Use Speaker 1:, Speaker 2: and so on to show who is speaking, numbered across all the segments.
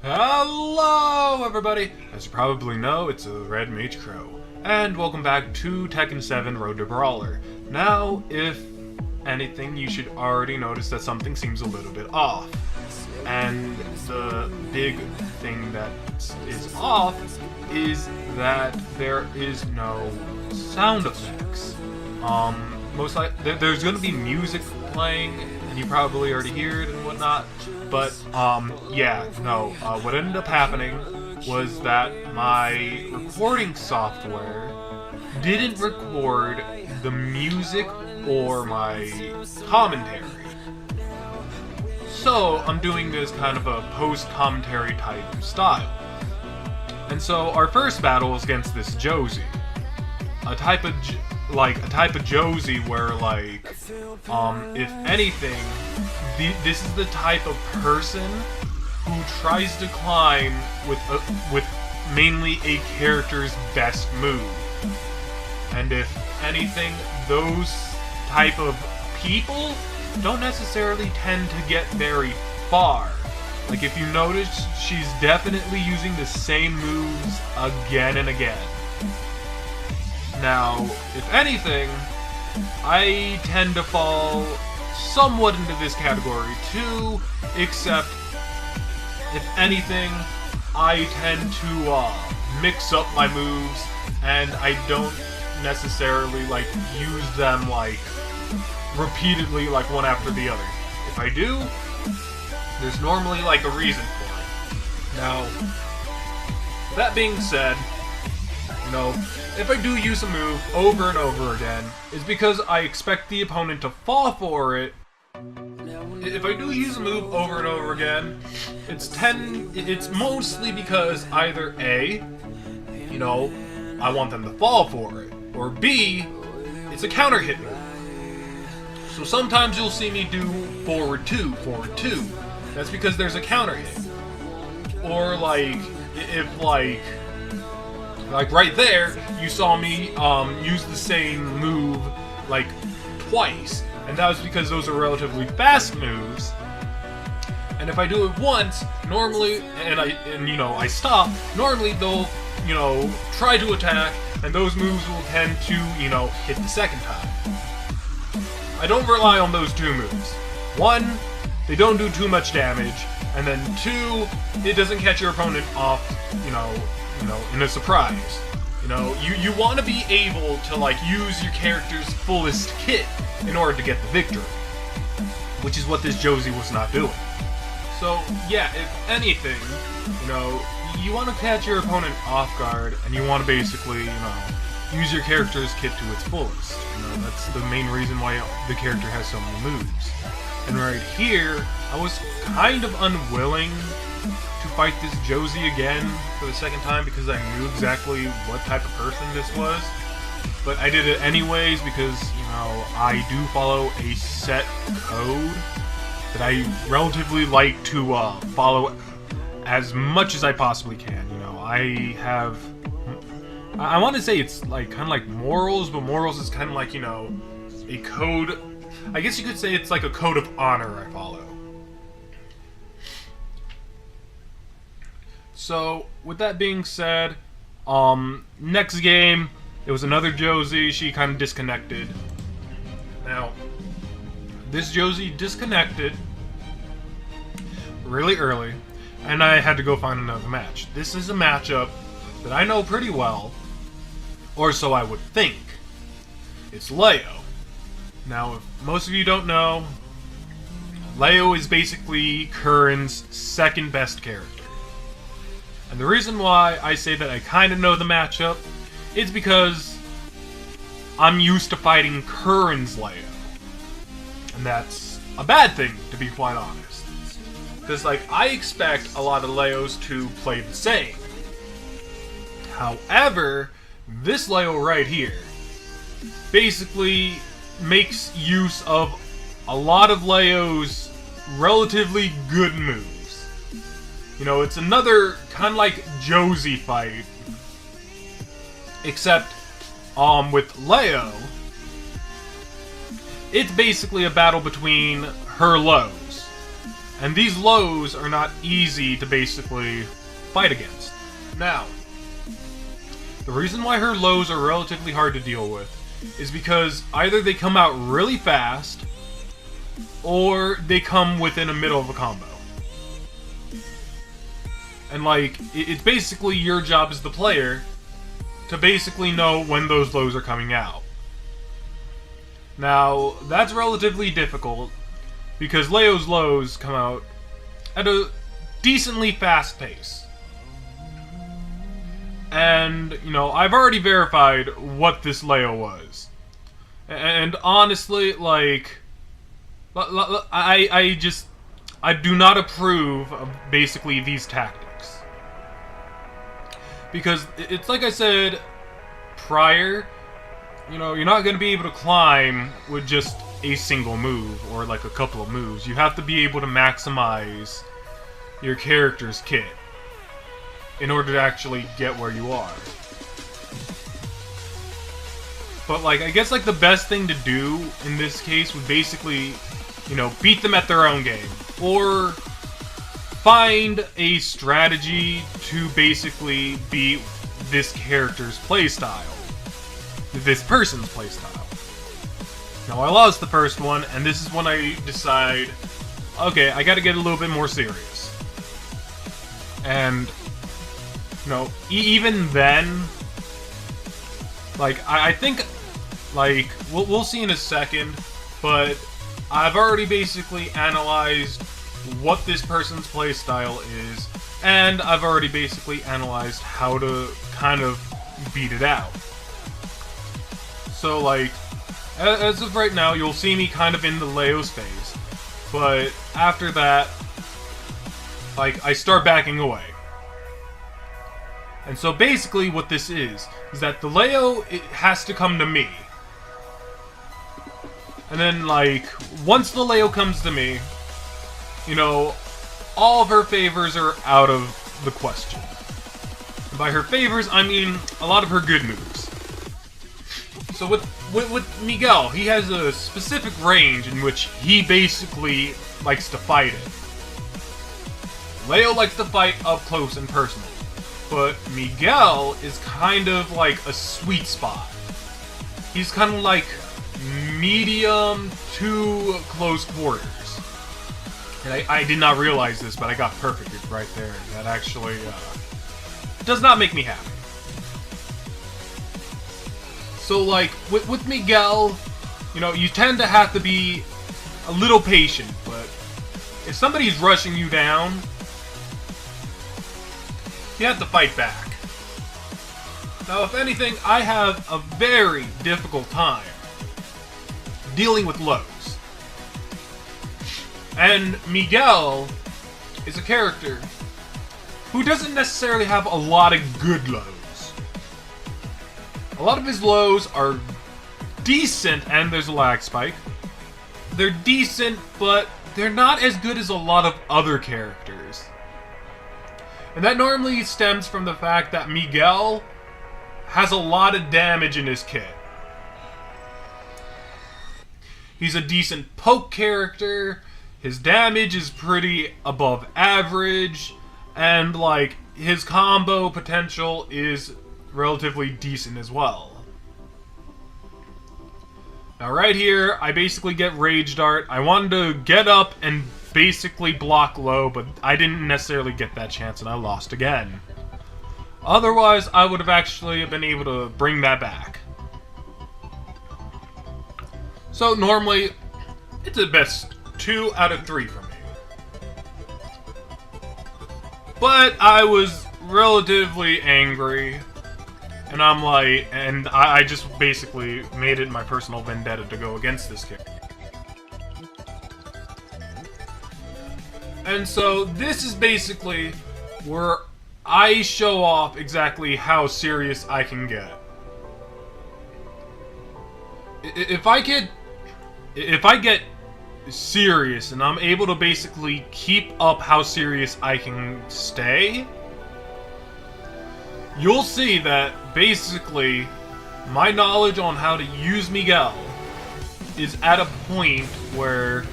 Speaker 1: Hello everybody! As you probably know, it's TheRedMageKro, and welcome back to Tekken 7 Road to Brawler. Now, if anything, you should already notice that something seems a little bit off. And the big thing that is off is that there is no sound effects. Most likely, there's going to be music playing, and you probably already hear it and whatnot. But, what ended up happening was that my recording software didn't record the music or my commentary. So, I'm doing this kind of a post-commentary type style. And so, our first battle is against this Josie. A type of Josie where, if anything, this is the type of person who tries to climb with mainly a character's best move. And if anything, those type of people don't necessarily tend to get very far. Like, if you notice, she's definitely using the same moves again and again. Now, if anything, I tend to fall somewhat into this category too, except, if anything, I tend to mix up my moves, and I don't necessarily, use them, repeatedly, one after the other. If I do, there's normally, a reason for it. Now, that being said, if I do use a move over and over again, it's because I expect the opponent to fall for it. If I do use a move over and over again, it's mostly because either A, I want them to fall for it, or B, it's a counter hit move. So sometimes you'll see me do forward two. That's because there's a counter hit. Or if right there, you saw me use the same move, twice. And that was because those are relatively fast moves. And if I do it once, normally, I stop, normally they'll, try to attack, and those moves will tend to, hit the second time. I don't rely on those two moves. One, they don't do too much damage, and then two, it doesn't catch your opponent off, in a surprise. You want to be able to, use your character's fullest kit in order to get the victory. Which is what this Josie was not doing. So, yeah, if anything, you want to catch your opponent off guard, and you want to basically, use your character's kit to its fullest. That's the main reason why the character has so many moves. And right here, I was kind of unwilling to fight this Josie again for the second time because I knew exactly what type of person this was. But I did it anyways because, I do follow a set code that I relatively like to follow as much as I possibly can. I want to say it's kind of like morals, but morals is kind of like, a code. I guess you could say it's like a code of honor I follow. So, with that being said, next game, it was another Josie. She kind of disconnected. Now, this Josie disconnected really early, and I had to go find another match. This is a matchup that I know pretty well, or so I would think. It's Leo. Now, if most of you don't know, Leo is basically Curran's second best character. And the reason why I say that I kind of know the matchup is because I'm used to fighting Curran's Leo. And that's a bad thing, to be quite honest. Because, I expect a lot of Leos to play the same. However, this Leo right here basically makes use of a lot of Leo's relatively good moves. It's another kind of like Josie fight, except with Leo, it's basically a battle between her lows. And these lows are not easy to basically fight against. Now, the reason why her lows are relatively hard to deal with is because either they come out really fast, or they come within the middle of a combo. And like, it's basically your job as the player to basically know when those lows are coming out. Now, that's relatively difficult, because Leo's lows come out at a decently fast pace. And, you know, I've already verified what this Leo was. And honestly, like, I do not approve of basically these tactics. Because it's like I said prior, you know, you're not going to be able to climb with just a single move or like a couple of moves. You have to be able to maximize your character's kit in order to actually get where you are. But like, I guess like the best thing to do in this case would basically, you know, beat them at their own game, or find a strategy to basically beat this character's playstyle, this person's playstyle. Now, I lost the first one, and this is when I decide, okay, I gotta get a little bit more serious. And, you know, even then, like, I think, like, we'll see in a second, but I've already basically analyzed what this person's playstyle is, and I've already basically analyzed how to kind of beat it out. So, like, as of right now, you'll see me kind of in the Leo's phase, but after that, like, I start backing away. And so basically what this is that the Leo, it has to come to me. And then, like, once the Leo comes to me, you know, all of her favors are out of the question. And by her favors, I mean a lot of her good moves. So with Miguel, he has a specific range in which he basically likes to fight it. Leo likes to fight up close and personal, but Miguel is kind of like a sweet spot. He's kind of like medium to close quarters. And I did not realize this, but I got perfect right there. That actually does not make me happy. So, like, with Miguel, you know, you tend to have to be a little patient, but if somebody's rushing you down, you have to fight back. Now, if anything, I have a very difficult time dealing with lows. And Miguel is a character who doesn't necessarily have a lot of good lows. A lot of his lows are decent, and there's a lag spike. They're decent, but they're not as good as a lot of other characters. And that normally stems from the fact that Miguel has a lot of damage in his kit. He's a decent poke character, his damage is pretty above average, and like, his combo potential is relatively decent as well. Now right here, I basically get Rage Dart. I wanted to get up and basically block low, but I didn't necessarily get that chance and I lost again. Otherwise, I would have actually been able to bring that back. So normally, it's a best 2 out of 3 for me. But I was relatively angry, and I'm like, and I just basically made it my personal vendetta to go against this character. And so this is basically where I show off exactly how serious I can get. If I get serious and I'm able to basically keep up how serious I can stay, you'll see that basically my knowledge on how to use Miguel is at a point where,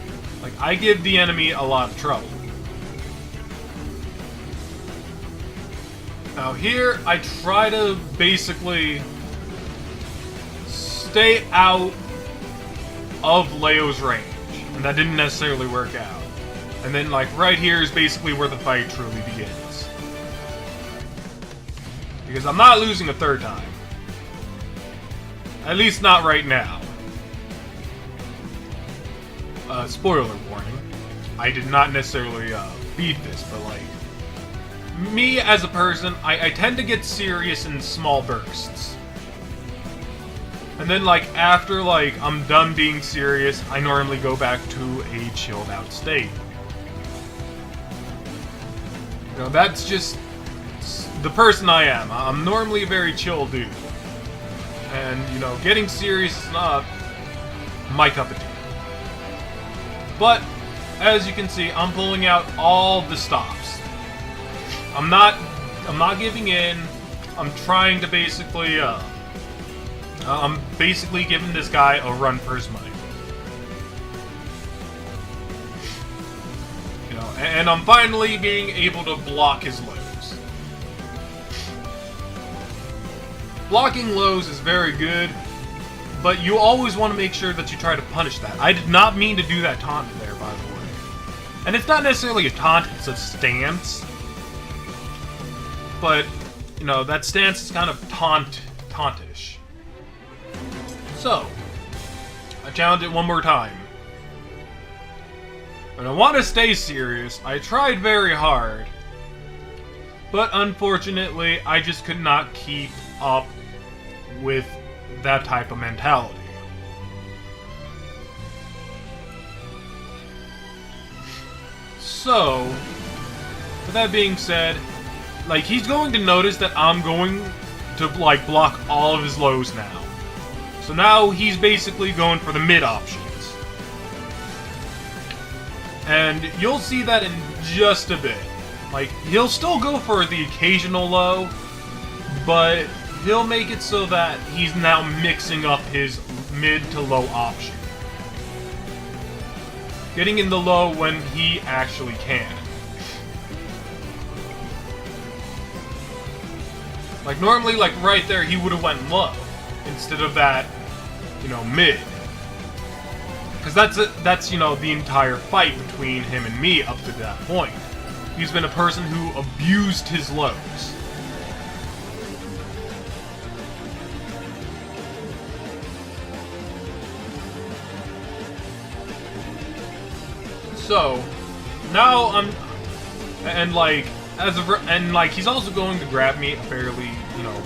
Speaker 1: like, I give the enemy a lot of trouble. Now here, I try to basically stay out of Leo's range, and that didn't necessarily work out. And then, like, right here is basically where the fight truly begins. Because I'm not losing a third time. At least not right now. Spoiler warning. I did not necessarily beat this, but, like, me as a person, I tend to get serious in small bursts. And then, like, after, like, I'm done being serious, I normally go back to a chilled out state. You know, that's just the person I am. I'm normally a very chill dude. And, you know, getting serious is not my cup of tea. But, as you can see, I'm pulling out all the stops. I'm not giving in. I'm trying to basically, I'm basically giving this guy a run for his money. You know, and I'm finally being able to block his lows. Blocking lows is very good, but you always want to make sure that you try to punish that. I did not mean to do that taunt there, by the way. And it's not necessarily a taunt, it's a stance. But, you know, that stance is kind of tauntish. So, I challenge it one more time. And I want to stay serious. I tried very hard. But unfortunately, I just could not keep up with that type of mentality. So, with that being said, like, he's going to notice that I'm going to, like, block all of his lows now. So now he's basically going for the mid options. And you'll see that in just a bit. Like, he'll still go for the occasional low, but he'll make it so that he's now mixing up his mid to low option. Getting in the low when he actually can. Like, normally, like, right there, he would have went low, instead of that, you know, mid. Because that's, you know, the entire fight between him and me up to that point. He's been a person who abused his lows. So, now and like, and like, he's also going to grab me a fairly, you know,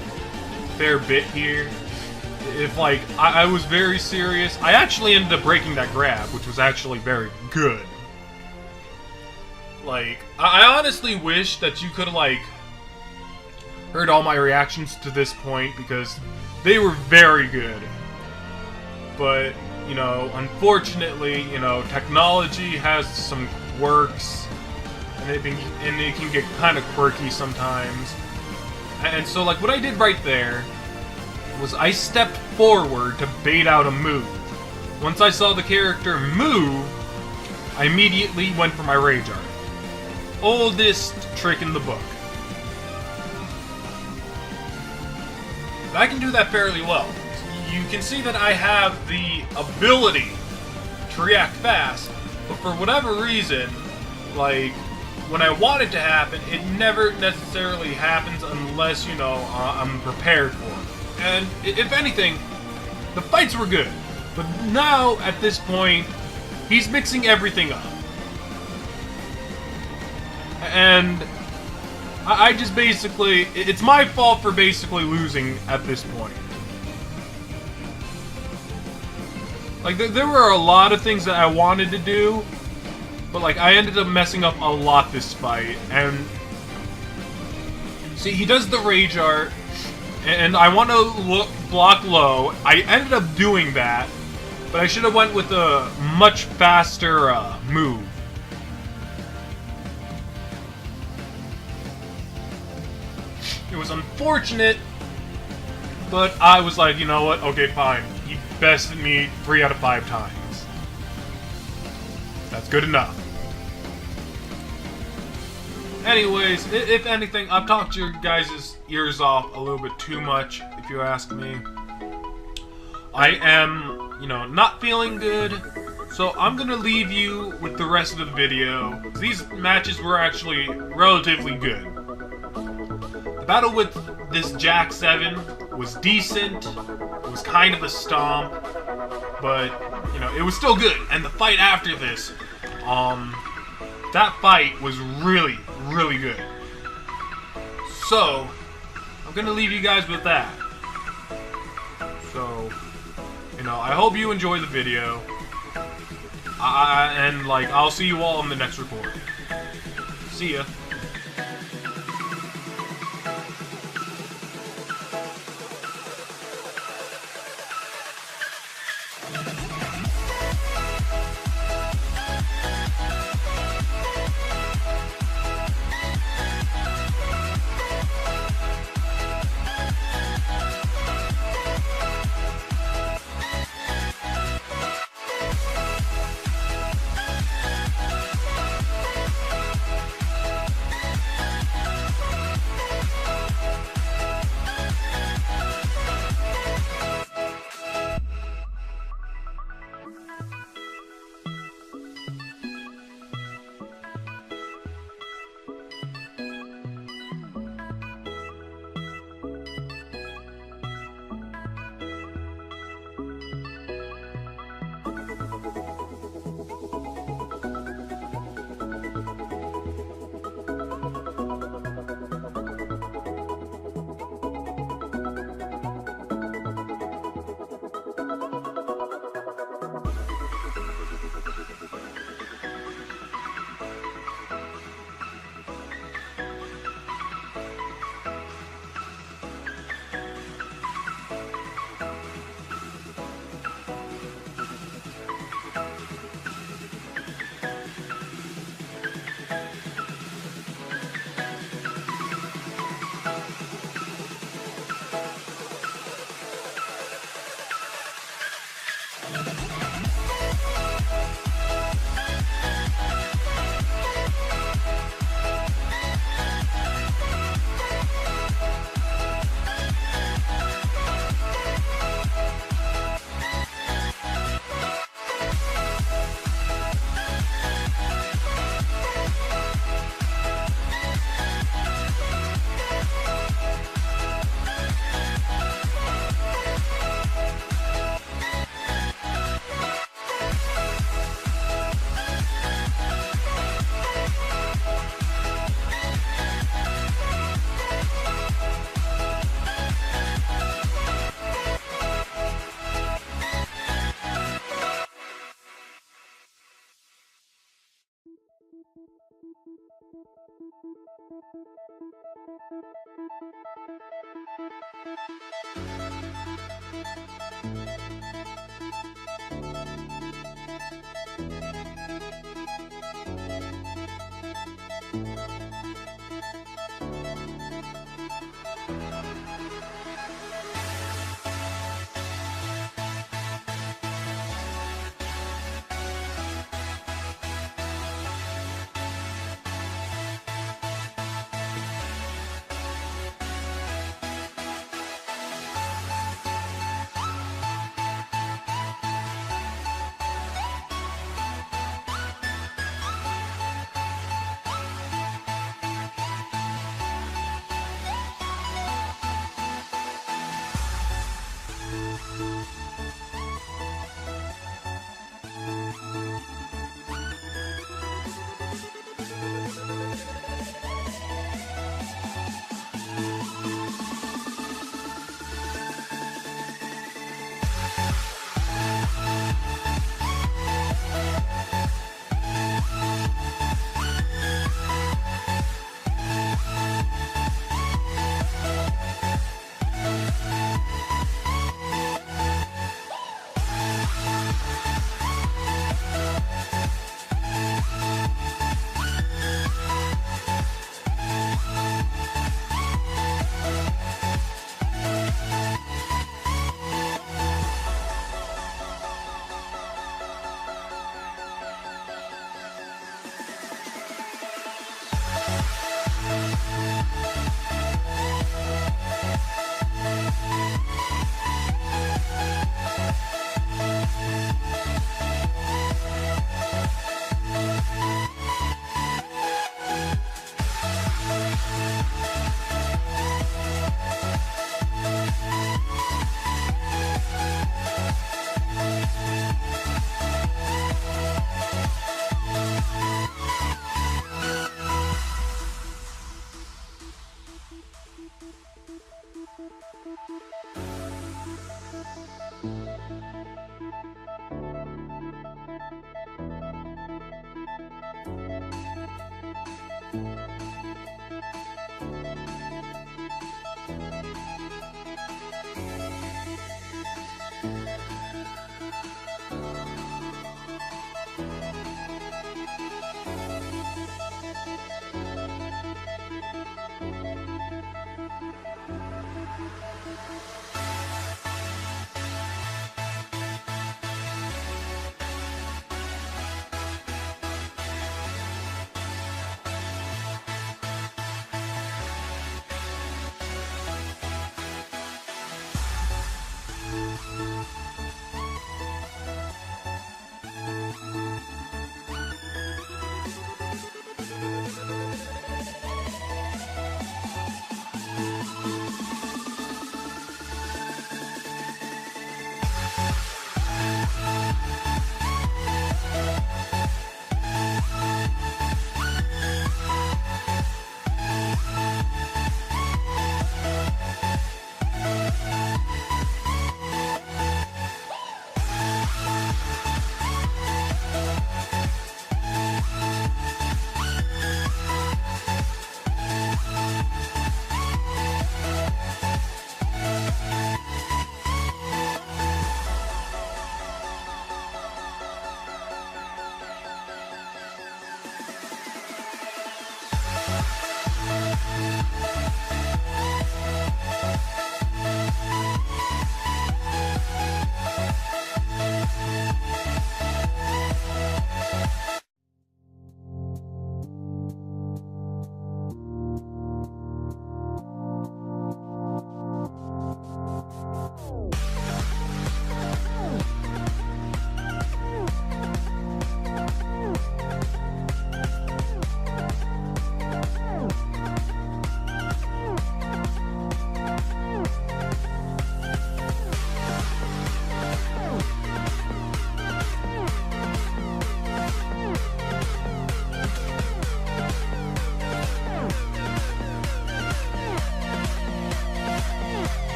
Speaker 1: fair bit here. If, like, I was very serious, I actually ended up breaking that grab, which was actually very good. Like, I honestly wish that you could have, like, heard all my reactions to this point, because they were very good. But, you know, unfortunately, you know, technology has some quirks, and it can get kind of quirky sometimes. And so, like, what I did right there was I stepped forward to bait out a move. Once I saw the character move, I immediately went for my Rage Art. Oldest trick in the book. I can do that fairly well. You can see that I have the ability to react fast, but for whatever reason, like, when I want it to happen, it never necessarily happens unless, you know, I'm prepared for it. And if anything, the fights were good. But now, at this point, he's mixing everything up. And I just basically... It's my fault for basically losing at this point. Like, there were a lot of things that I wanted to do, but, like, I ended up messing up a lot this fight. And... see, he does the Rage Art, and I want to block low. I ended up doing that, but I should have went with a much faster move. It was unfortunate, but I was like, you know what, okay, fine. He bested me 3 out of 5 times. That's good enough. Anyways, if anything, I've talked your guys' ears off a little bit too much, if you ask me. I am, not feeling good, so I'm gonna leave you with the rest of the video. These matches were actually relatively good. The battle with this Jack 7 was decent, it was kind of a stomp, but, it was still good. And the fight after this, that fight was really, really good. So, I'm gonna leave you guys with that. So, I hope you enjoy the video. I'll see you all in the next recording. See ya.